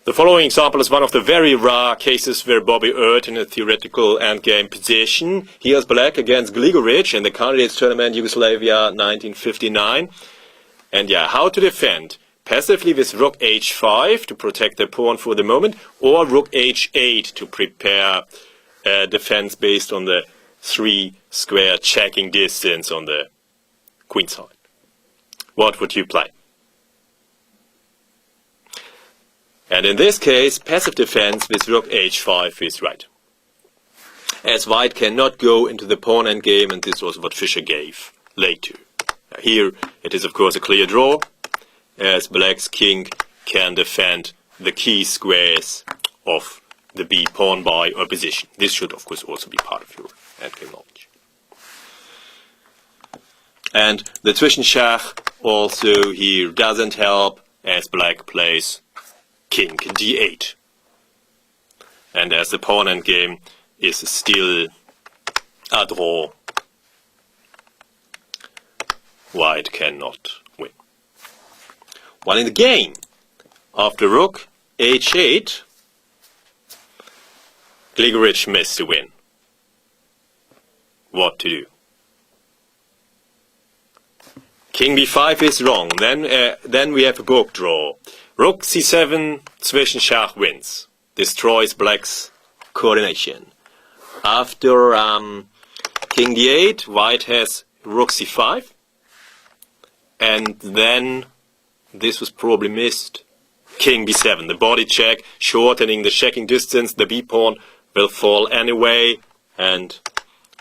The following example is one of the very rare cases where Bobby erred in a theoretical endgame position. Here's black against Gligoric in the candidates tournament Yugoslavia 1959. And yeah, how to defend? Passively with rook h5 to protect the pawn for the moment, or rook h8 to prepare defense based on the 3 square checking distance on the queen side. What would you play? And in this case, passive defense with rook h5 is right. As white cannot go into the pawn endgame, and this was what Fischer gave later. Here it is of course a clear draw, as black's king can defend the key squares of the b pawn by opposition. This should of course also be part of your endgame knowledge. And the Zwischenschach also here doesn't help, as black plays king d8. And as the pawn endgame is still a draw, white cannot win. While in the game, after rook h8, Gligoric missed the win. What to do? King b5 is wrong. Then we have a book draw. Rook c7, Zwischenschach wins. Destroys black's coordination. After king d8, white has rook c5. And then, this was probably missed, king b7. The body check, shortening the checking distance. The b pawn will fall anyway. And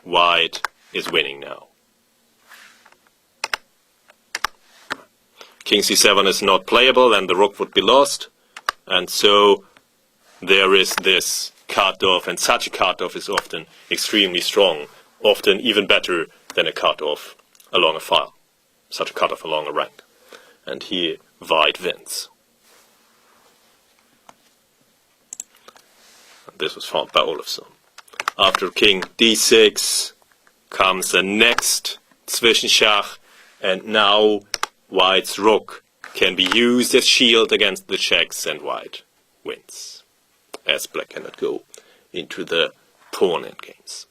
white is winning now. King c7 is not playable, and the rook would be lost. And so there is this cutoff, and such a cutoff is often extremely strong, often even better than a cutoff along a file, such a cutoff along a rank. And here white wins. And this was found by Olofsson. After king d6 comes the next Zwischenschach, and now white's rook can be used as shield against the checks, and white wins, as black cannot go into the pawn endgames.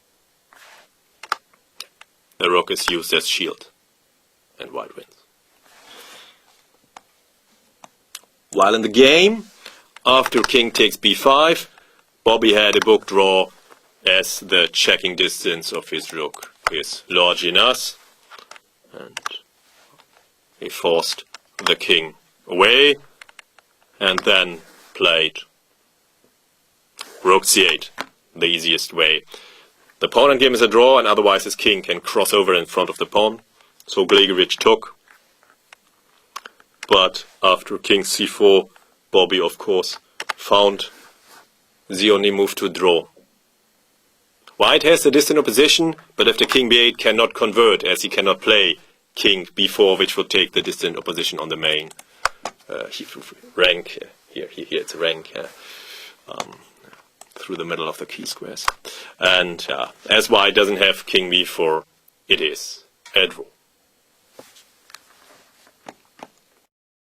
The rook is used as shield, and white wins. While in the game, after king takes b5, Bobby had a book draw, as the checking distance of his rook is large enough, and he forced the king away, and then played rook c8, the easiest way. The pawn endgame is a draw, and otherwise his king can cross over in front of the pawn. So Gligoric took. But after king c4, Bobby of course found the only move to draw. White has the distant opposition, but if the king b8 cannot convert, as he cannot play king b4, which will take the distant opposition on the main rank. Here it's a rank through the middle of the key squares. And as white doesn't have king b4, it is a draw.